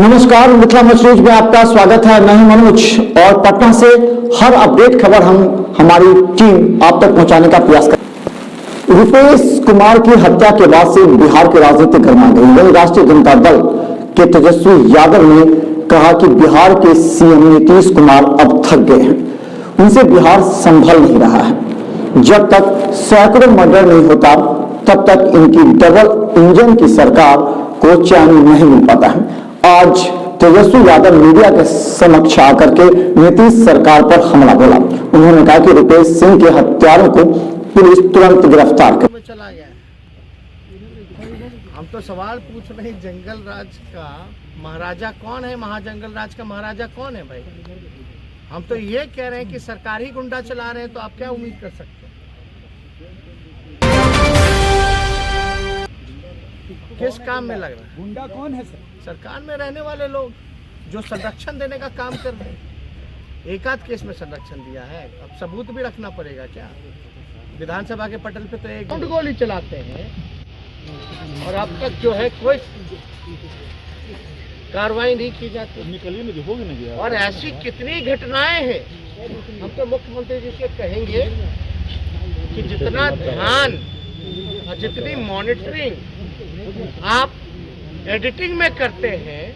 नमस्कार, Mithila much news में आपका स्वागत है। मैं हूं मनोज और पटना से हर अपडेट खबर हमारी टीम आप तक पहुंचाने का प्रयास कर। रुपेश कुमार की हत्या के बाद से बिहार की राजनीति गर्मा गई। वहीं राष्ट्रीय जनता दल के तेजस्वी यादव ने कहा कि बिहार के सीएम नीतीश कुमार अब थक गए हैं, उनसे बिहार संभल नहीं रहा है। जब तक सैकड़ों मर्डर नहीं होता तब तक इनकी डबल इंजन की सरकार को चैन नहीं मिल पाता है। आज तेजस्वी यादव मीडिया के समक्ष आकर के नीतीश सरकार पर हमला बोला। उन्होंने कहा कि रुपेश सिंह के हत्यारों को पुलिस तुरंत गिरफ्तार कर। चला गया। हम तो सवाल पूछ रहे हैं, जंगल राज का महाराजा कौन है? महाजंगल राज का महाराजा कौन है भाई? हम तो ये कह रहे हैं कि सरकार ही गुंडा चला रहे हैं, तो आप क्या उम्मीद कर सकते हैं? किस काम में लग रहा है? गुंडा कौन है सर? सरकार में रहने वाले लोग जो संरक्षण देने का काम कर रहे हैं। एक आध केस में संरक्षण दिया है, अब सबूत भी रखना पड़ेगा क्या? विधानसभा के पटल पे तो एक गोली चलाते हैं और अब तक जो है कोई कार्रवाई नहीं की जाती। निकलिए नहीं, होगी नहीं। और ऐसी कितनी घटनाएं हैं। हम तो मुख्यमंत्री जी से कहेंगे कि जितना ध्यान और जितनी मॉनिटरिंग आप एडिटिंग में करते हैं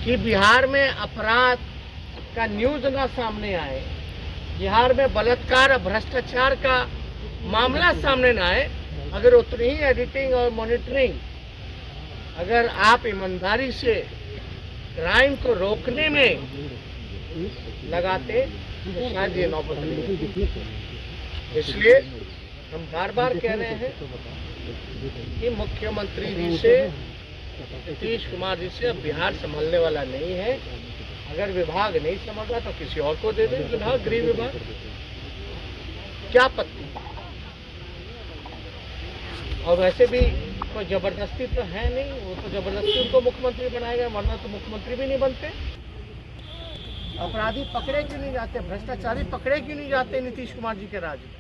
कि बिहार में अपराध का न्यूज ना सामने आए, बिहार में बलात्कार और भ्रष्टाचार का मामला सामने ना आए, अगर उतनी ही एडिटिंग और मॉनिटरिंग अगर आप ईमानदारी से क्राइम को रोकने में लगाते तो शायद ये नौबत नहीं। इसलिए हम बार बार कह रहे हैं कि मुख्यमंत्री जी से, नीतीश कुमार जी से अब बिहार संभलने वाला नहीं है। अगर विभाग नहीं संभल रहा तो किसी और को दे दें विभाग, गृह विभाग, क्या पत्ती। और वैसे भी कोई जबरदस्ती तो है नहीं, वो तो जबरदस्ती उनको मुख्यमंत्री बनाएगा, वरना तो मुख्यमंत्री भी नहीं बनते। अपराधी पकड़े क्यों नहीं जाते, भ्रष्टाचारी पकड़े क्यों नहीं जाते नीतीश कुमार जी के राज में?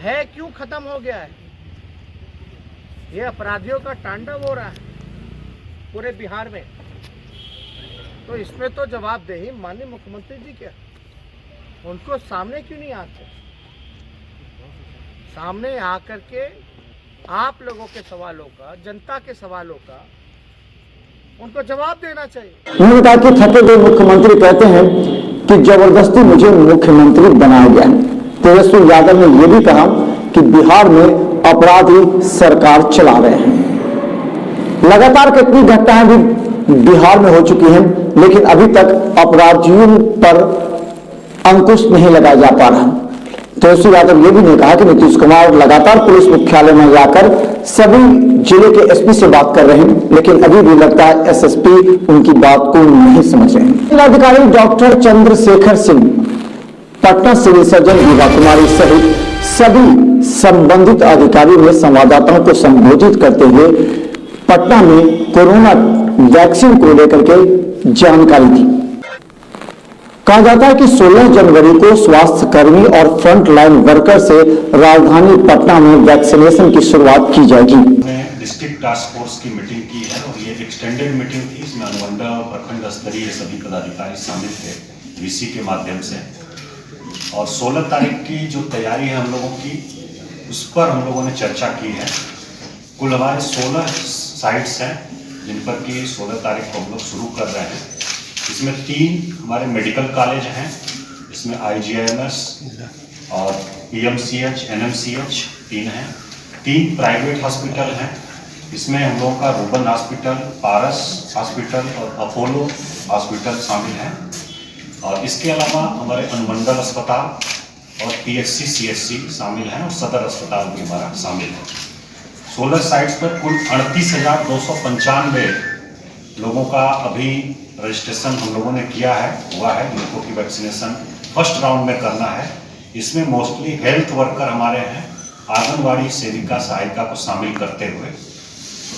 भय क्यों खत्म हो गया है? ये अपराधियों का तांडव हो रहा है पूरे बिहार में, तो इसमें तो जवाबदेही माननीय मुख्यमंत्री जी के, उनको सामने क्यों नहीं आते? सामने आकर के आप लोगों के सवालों का, जनता के सवालों का उनको जवाब देना चाहिए। उन्होंने कहा कि थके हुए मुख्यमंत्री कहते हैं कि जबरदस्ती मुझे मुख्यमंत्री बनाया गया है। तेजस्वी यादव ने यह भी कहा कि बिहार में अपराधी सरकार चला रहे हैं। लगातार कितनी घटनाएं भी बिहार में हो चुकी हैं, लेकिन अभी तक अपराधियों पर अंकुश नहीं लगाया जा पा रहा। तेजस्वी यादव ये भी ने कहा कि नीतीश कुमार लगातार पुलिस मुख्यालय में जाकर सभी जिले के एसपी से बात कर रहे हैं, लेकिन अभी भी लगता है एसएसपी उनकी बात को नहीं समझ रहे हैं। जिलाधिकारी doctor Chandrashekhar Singh, Patna civil surgeon Vibha Kumari सहित सभी संबंधित अधिकारियों ने संवाददाताओं को संबोधित करते हुए पटना में कोरोना वैक्सीन को लेकर के जानकारी दी। कहा जाता है कि 16 जनवरी को स्वास्थ्य कर्मी और फ्रंट लाइन वर्कर से राजधानी पटना में वैक्सीनेशन की शुरुआत की जाएगी। डिस्ट्रिक्ट टास्क फोर्स की मीटिंग की है और ये एक्सटेंडेड मीटिंग थी। इसमें अनुमंडल और प्रखंड स्तरीय सभी पदाधिकारी शामिल थे वीसी के माध्यम से। और 16 तारीख की जो तैयारी है हम लोगों की, उस पर हम लोगों ने चर्चा की है। कुल हमारे 16 साइट्स हैं जिन पर कि 16 तारीख को हम लोग शुरू कर रहे हैं। इसमें 3 हमारे मेडिकल कॉलेज हैं, इसमें IGIMS और PMCH, NMCH 3 हैं। 3 प्राइवेट हॉस्पिटल हैं, इसमें हम लोगों का रूबन हॉस्पिटल, पारस हॉस्पिटल और अपोलो हॉस्पिटल शामिल हैं। और इसके अलावा हमारे अनुमंडल अस्पताल और PHC CHC शामिल हैं और सदर अस्पताल भी हमारा शामिल है। 16 साइट्स पर कुल 38,295 लोगों का अभी रजिस्ट्रेशन हम लोगों ने किया है, हुआ है, जिनको की वैक्सीनेशन फर्स्ट राउंड में करना है। इसमें मोस्टली हेल्थ वर्कर हमारे हैं, आंगनवाड़ी सेविका सहायिका को शामिल करते हुए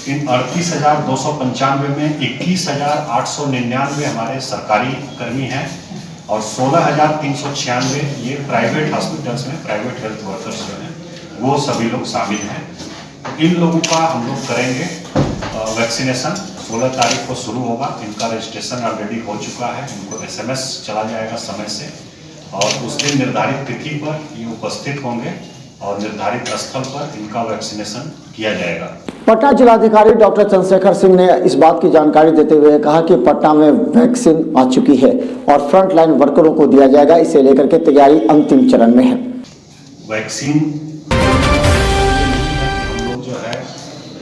इन 38,295 में 21,899 हमारे सरकारी कर्मी हैं और 16,396 ये प्राइवेट हॉस्पिटल्स में प्राइवेट हेल्थ वर्कर्स जो हैं वो सभी लोग शामिल हैं। इन लोगों का हम लोग करेंगे वैक्सीनेशन 16 तारीख को शुरू होगा। इनका रजिस्ट्रेशन ऑलरेडी हो चुका है, इनको SMS चला जाएगा समय से, और उस दिन निर्धारित तिथि पर ये उपस्थित होंगे और निर्धारित स्थल पर इनका वैक्सीनेशन किया जाएगा। पटना जिलाधिकारी डॉक्टर चंद्रशेखर सिंह ने इस बात की जानकारी देते हुए कहा कि पटना में वैक्सीन आ चुकी है और फ्रंटलाइन वर्करों को दिया जाएगा। इसे लेकर के तैयारी अंतिम चरण में है। वैक्सीन हम लोग जो है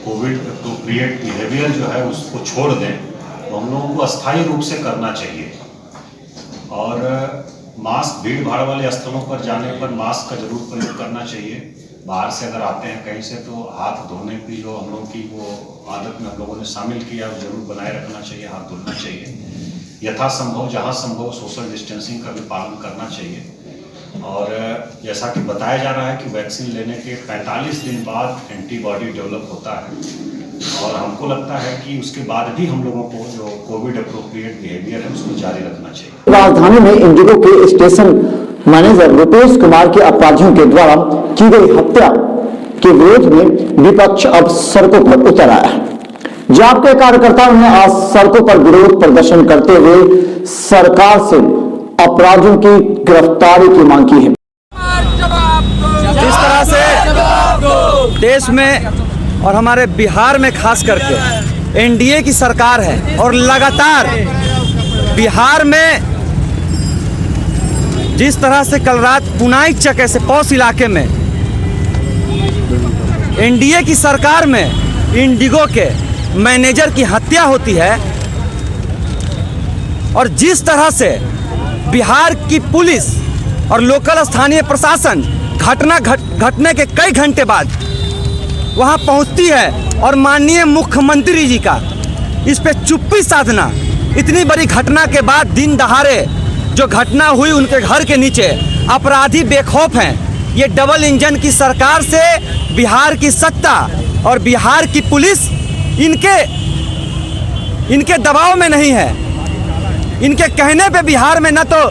कोविड एप्रोप्रिएट बिहेवियर जो है उसको छोड़ दें, तो हम लोगों को अस्थायी रूप से करना चाहिए। और मास्क, भीड़ भाड़ वाले स्थलों पर जाने पर मास्क का जरूर प्रयोग करना चाहिए। बाहर से अगर आते हैं कहीं से तो हाथ धोने की जो हम लोगों की वो आदत में हम लोगों ने शामिल किया वो जरूर बनाए रखना चाहिए, हाथ धोना चाहिए। यथासंभव जहाँ संभव सोशल डिस्टेंसिंग का भी पालन करना चाहिए। और जैसा कि बताया जा रहा है कि वैक्सीन लेने के 45 दिन बाद एंटीबॉडी डेवलप होता है, और हमको लगता है कि उसके बाद भी हम लोगों को जो कोविड एप्रोप्रिएट बिहेवियर है उसको जारी रखना चाहिए। राजधानी में इंडिगो के स्टेशन मैनेजर रुपेश कुमार के अपराधियों के द्वारा की गई हत्या के विरोध में विपक्ष अब सड़कों पर उतर आया है। जाप के कार्यकर्ताओं ने आज सड़कों पर विरोध प्रदर्शन करते हुए सरकार से अपराधियों की गिरफ्तारी की मांग की है। जिस तरह से देश में और हमारे बिहार में खास करके एनडीए की सरकार है और लगातार बिहार में जिस तरह से कल रात पुनाई चक ऐसे पौष इलाके में एनडीए की सरकार में इंडिगो के मैनेजर की हत्या होती है, और जिस तरह से बिहार की पुलिस और लोकल स्थानीय प्रशासन घटने के कई घंटे बाद वहां पहुंचती है और माननीय मुख्यमंत्री जी का इस पे चुप्पी साधना, इतनी बड़ी घटना के बाद दिन दहाड़े जो घटना हुई उनके घर के नीचे अपराधी बेखौफ हैं। ये डबल इंजन की सरकार से बिहार की सत्ता और बिहार की पुलिस इनके दबाव में नहीं है। इनके कहने पे बिहार में न तो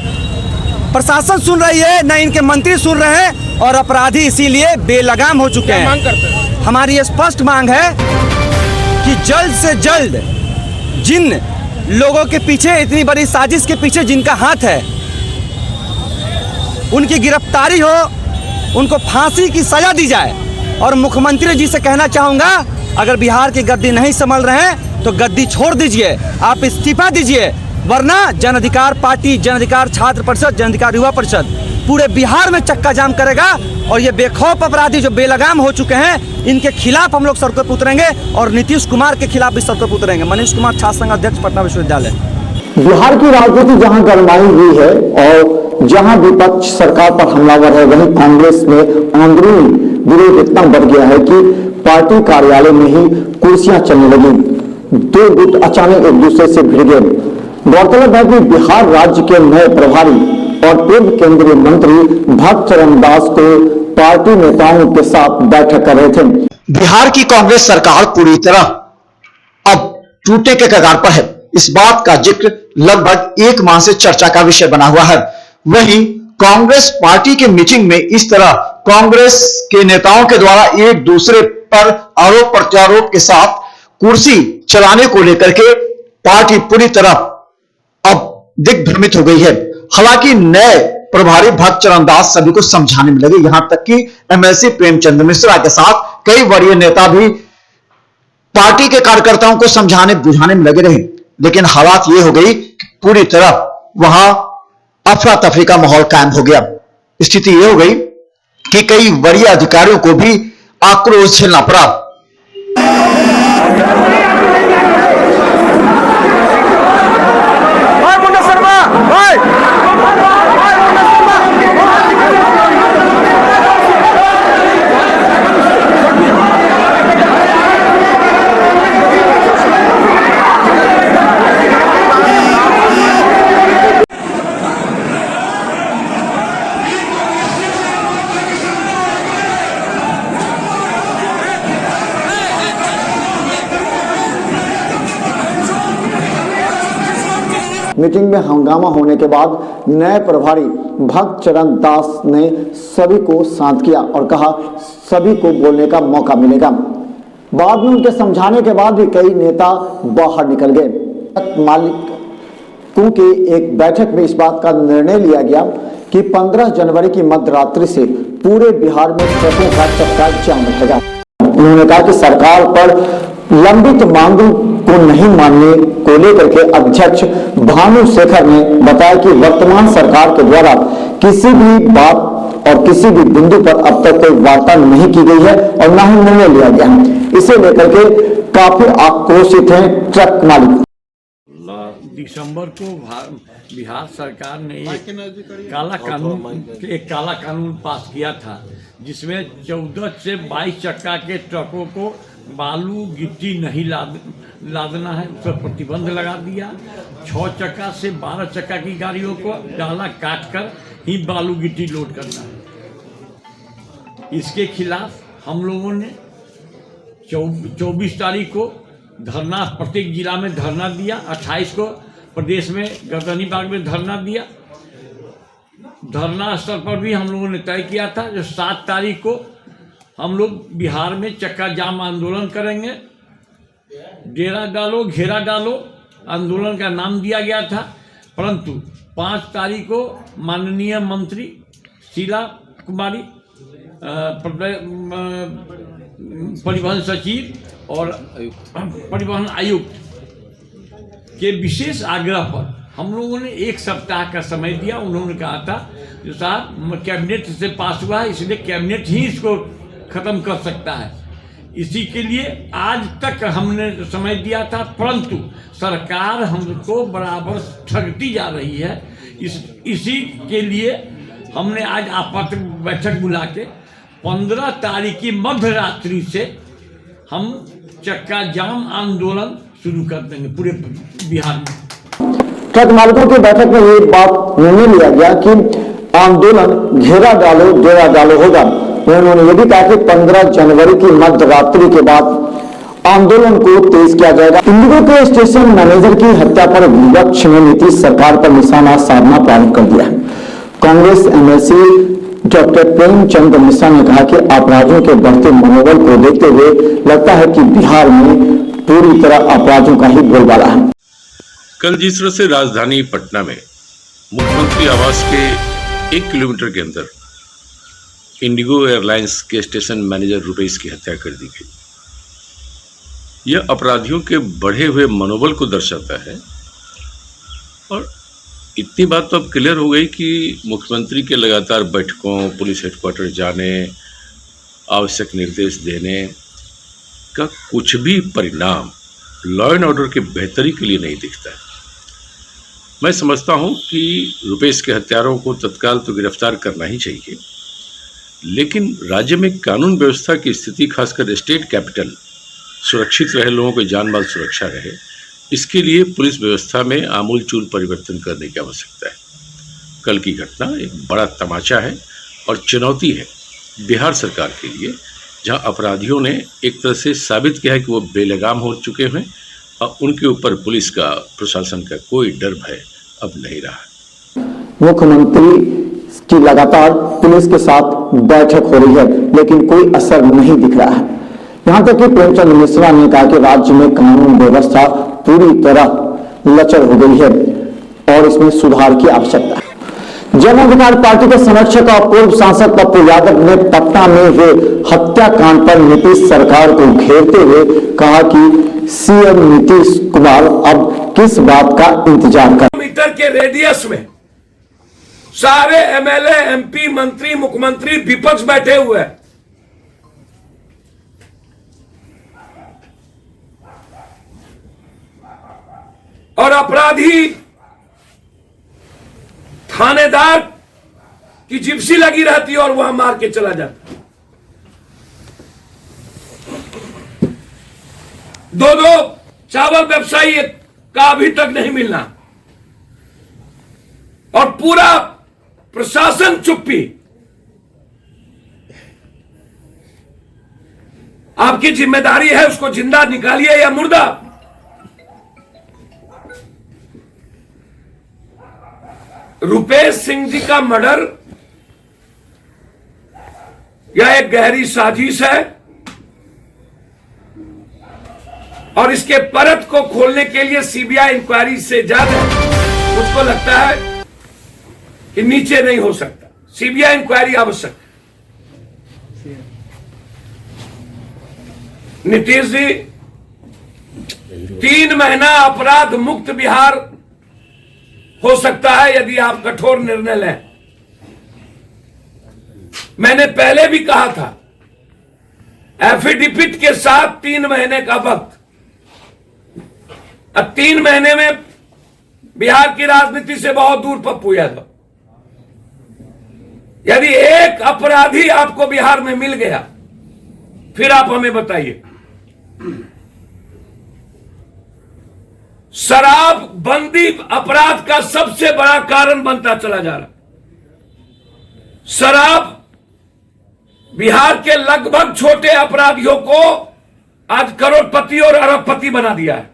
प्रशासन सुन रही है न इनके मंत्री सुन रहे हैं, और अपराधी इसीलिए बेलगाम हो चुके हैं। हमारी स्पष्ट मांग है कि जल्द से जल्द जिन लोगों के पीछे, इतनी बड़ी साजिश के पीछे जिनका हाथ है, उनकी गिरफ्तारी हो, उनको फांसी की सजा दी जाए। और मुख्यमंत्री जी से कहना चाहूँगा, अगर बिहार की गद्दी नहीं संभल रहे हैं तो गद्दी छोड़ दीजिए, आप इस्तीफा दीजिए, वरना जन अधिकार पार्टी, जन अधिकार छात्र परिषद, जन अधिकार युवा परिषद पूरे बिहार में चक्का जाम करेगा। और ये बेखौफ अपराधी जो बेलगाम हो चुके हैं, इनके खिलाफ हम लोग सड़कों पर उतरेंगे और नीतीश कुमार के खिलाफ भी सड़कों पर उतरेंगे। मनीष कुमार छात्र संघ अध्यक्ष, पटना विश्वविद्यालय। बिहार की राजनीति जहां गरमाई हुई है और जहां विपक्ष सरकार पर हमलावर है, वहीं कांग्रेस में अंदरूनी विरोध इतना बढ़ गया है कि पार्टी कार्यालय में ही कुर्सियां चलने लगी। दो गुट अचानक एक दूसरे से भिड़ गए। गौरतलब है कि बिहार राज्य के नए प्रभारी और पूर्व केंद्रीय मंत्री भक्त चरण दास को पार्टी नेताओं के साथ बैठक कर रहे थे। बिहार की कांग्रेस सरकार पूरी तरह अब टूटने के कगार पर है। इस बात का जिक्र लगभग एक माह से चर्चा का विषय बना हुआ है। वहीं कांग्रेस पार्टी के मीटिंग में इस तरह कांग्रेस के नेताओं के द्वारा एक दूसरे पर आरोप प्रत्यारोप के साथ कुर्सी चलाने को लेकर के पार्टी पूरी तरह अब दिग्भ्रमित हो गई है। हालांकि नए प्रभारी भक्त चरण दास सभी को समझाने में लगे, यहां तक कि एमएलसी प्रेमचंद मिश्रा के साथ कई वरीय नेता भी पार्टी के कार्यकर्ताओं को समझाने बुझाने में लगे रहे। लेकिन हालात ये हो गई कि पूरी तरह वहां अफरा तफरी का माहौल कायम हो गया। स्थिति ये हो गई कि कई वरीय अधिकारियों को भी आक्रोश झेलना पड़ा। मीटिंग में हंगामा होने के बाद नए प्रभारी भक्त चरण दास ने सभी को शांत किया और कहा सभी को बोलने का मौका मिलेगा। बाद में उनके समझाने के बाद भी कई नेता बाहर निकल गए। मालिकों की एक बैठक में इस बात का निर्णय लिया गया कि 15 जनवरी की मध्यरात्रि से पूरे बिहार में ट्रकों का चक्का जाम रहेगा। उन्होंने कहा कि सरकार पर लंबित मांगों को नहीं मानने को लेकर के अध्यक्ष भानु शेखर ने बताया कि वर्तमान सरकार के द्वारा किसी भी बात और किसी भी बिंदु पर अब तक कोई वार्ता नहीं की गई है और न ही निर्णय लिया गया है। इसे लेकर के काफी आक्रोशित हैं ट्रक मालिक। दिसंबर को बिहार सरकार ने एक काला कानून पास किया था, जिसमें 14 से 22 चक्का के ट्रकों को बालू गिट्टी नहीं लादना है, उस पर प्रतिबंध लगा दिया। 6 चक्का से 12 चक्का की गाड़ियों को डाला काट कर ही बालू गिट्टी लोड करना है। इसके खिलाफ हम लोगों ने 24 तारीख को धरना, प्रत्येक जिला में धरना दिया। 28 को प्रदेश में गर्दनी बाग में धरना दिया। धरना स्थल पर भी हम लोगों ने तय किया था जो 7 तारीख को हम लोग बिहार में चक्का जाम आंदोलन करेंगे। डेरा डालो घेरा डालो आंदोलन का नाम दिया गया था, परंतु 5 तारीख को माननीय मंत्री शीला कुमारी, परिवहन सचिव और परिवहन आयुक्त के विशेष आग्रह पर हम लोगों ने 1 सप्ताह का समय दिया। उन्होंने कहा था जो साहब कैबिनेट से पास हुआ है, इसलिए कैबिनेट ही इसको खत्म कर सकता है। इसी के लिए आज तक हमने समय दिया था, परंतु सरकार हमको बराबर ठगती जा रही है। इसी के लिए हमने आज आपात बैठक बुला के 15 तारीख की मध्य रात्रि से हम चक्का जाम आंदोलन शुरू कर देंगे पूरे बिहार में। ट्रक मालिकों की बैठक में ये बात निर्णय लिया गया कि आंदोलन घेरा डालो डेरा डालो होगा। उन्होंने ये भी कहा कि 15 जनवरी की मध्य रात्रि के बाद आंदोलन को तेज किया जाएगा। इंडिगो के स्टेशन मैनेजर की हत्या पर विपक्ष ने नीतीश सरकार पर निशाना साधना प्रारंभ कर दिया है। कांग्रेस एमएलसी डॉक्टर प्रेमचंद मिश्रा ने कहा कि अपराधियों के बढ़ते मनोबल को देखते हुए लगता है कि बिहार में पूरी तरह अपराधियों का ही बोलबाला है। कल जिस तरह से राजधानी पटना में मुख्यमंत्री आवास के 1 किलोमीटर के अंदर इंडिगो एयरलाइंस के स्टेशन मैनेजर रुपेश की हत्या कर दी गई, यह अपराधियों के बढ़े हुए मनोबल को दर्शाता है। और इतनी बात तो अब क्लियर हो गई कि मुख्यमंत्री के लगातार बैठकों, पुलिस हेडक्वार्टर जाने, आवश्यक निर्देश देने का कुछ भी परिणाम लॉ एंड ऑर्डर के बेहतरी के लिए नहीं दिखता है। मैं समझता हूं कि रुपेश के हत्यारों को तत्काल तो गिरफ्तार करना ही चाहिए, लेकिन राज्य में कानून व्यवस्था की स्थिति, खासकर स्टेट कैपिटल सुरक्षित रहे, लोगों की जान माल सुरक्षा रहे, इसके लिए पुलिस व्यवस्था में आमूलचूल परिवर्तन करने की आवश्यकता है। कल की घटना एक बड़ा तमाचा है और चुनौती है बिहार सरकार के लिए, जहां अपराधियों ने एक तरह से साबित किया है कि वो बेलगाम हो चुके हैं और उनके ऊपर पुलिस का, प्रशासन का कोई डर भय अब नहीं रहा। मुख्यमंत्री की लगातार पुलिस के साथ बैठक हो रही है, लेकिन कोई असर नहीं दिख रहा है। यहां तक कि प्रेमचंद मिश्रा ने कहा कि राज्य में कानून व्यवस्था पूरी तरह लचर हो गई है और इसमें सुधार की आवश्यकता है। जन अधिकार पार्टी के संरक्षक और पूर्व सांसद पप्पू यादव ने पटना में हुए हत्याकांड पर नीतीश सरकार को घेरते हुए कहा कि सीएम नीतीश कुमार अब किस बात का इंतजार कर। मीटर के रेडियस में सारे एमएलए, एमपी, मंत्री, मुख्यमंत्री, विपक्ष बैठे हुए हैं। और अपराधी थानेदार की जिप्सी लगी रहती है और वहां मार के चला जाता। 2 चावल व्यवसायी का अभी तक नहीं मिलना और पूरा प्रशासन चुप्पी। आपकी जिम्मेदारी है उसको जिंदा निकालिए या मुर्दा। रुपेश सिंह जी का मर्डर यह एक गहरी साजिश है और इसके परत को खोलने के लिए सीबीआई इंक्वायरी से ज्यादा उसको लगता है कि नीचे नहीं हो सकता, सीबीआई इंक्वायरी आवश्यक है। नीतीश जी, 3 महीना अपराध मुक्त बिहार हो सकता है यदि आप कठोर निर्णय लें। मैंने पहले भी कहा था, एफिडेविट के साथ 3 महीने का वक्त। अब 3 महीने में बिहार की राजनीति से बहुत दूर पप्पू यादव। यदि एक अपराधी आपको बिहार में मिल गया, फिर आप हमें बताइए। शराब बंदी अपराध का सबसे बड़ा कारण बनता चला जा रहा। शराब बिहार के लगभग छोटे अपराधियों को आज करोड़पति और अरबपति बना दिया है।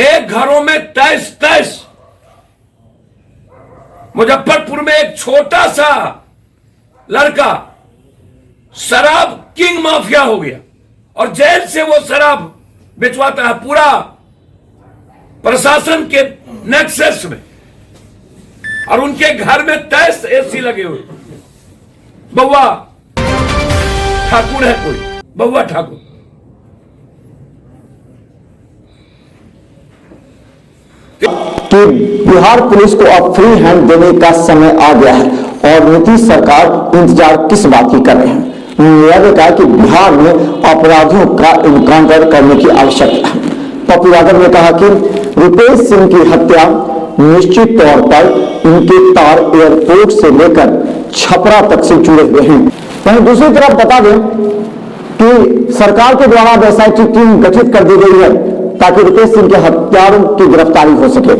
एक घरों में 23 मुजफ्फरपुर में एक छोटा सा लड़का शराब किंग माफिया हो गया और जेल से वो शराब बेचवाता है पूरा प्रशासन के नेक्सस में, और उनके घर में 23 एसी लगे हुए। बउआ ठाकुर है कोई, बउआ ठाकुर। कि बिहार पुलिस को अब फ्री हैंड देने का समय आ गया है और नीतीश सरकार इंतजार किस बात की कर रहे हैं। उन्होंने कहा कि बिहार में अपराधियों का इनकाउंटर करने की आवश्यकता है। पप्पू यादव ने कहा कि रुपेश सिंह की हत्या निश्चित तौर पर उनके तार एयरपोर्ट से लेकर छपरा तक से जुड़े हुए हैं। वहीं दूसरी तरफ बता दें कि सरकार के द्वारा एसआईटी टीम गठित कर दी गई है ताकि रुपेश सिंह के हत्यारों की गिरफ्तारी हो सके।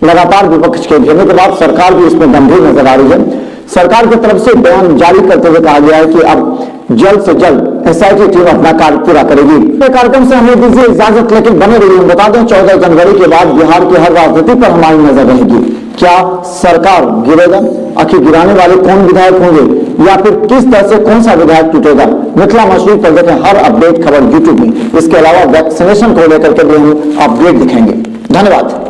लगातार विपक्ष के घेरने के बाद सरकार भी इसमें गंभीर नजर आ रही है। सरकार की तरफ से बयान जारी करते हुए कहा गया है कि अब जल्द से जल्द एसआईटी टीम अपना कार्य पूरा करेगी। कार्यक्रम से हमें दीजिए इजाजत, लेकिन बने रहिए। हम बता दें 14 जनवरी के बाद बिहार की हर राजनीति पर हमारी नजर रहेगी। क्या सरकार गिरेगा? आखिर गिराने वाले कौन विधायक होंगे या फिर किस तरह से कौन सा विधायक टूटेगा? मिथिला मशरूफ पर देखें हर अपडेट खबर यूट्यूब में। इसके अलावा वैक्सीनेशन को लेकर के भी हम अपडेट दिखेंगे। धन्यवाद।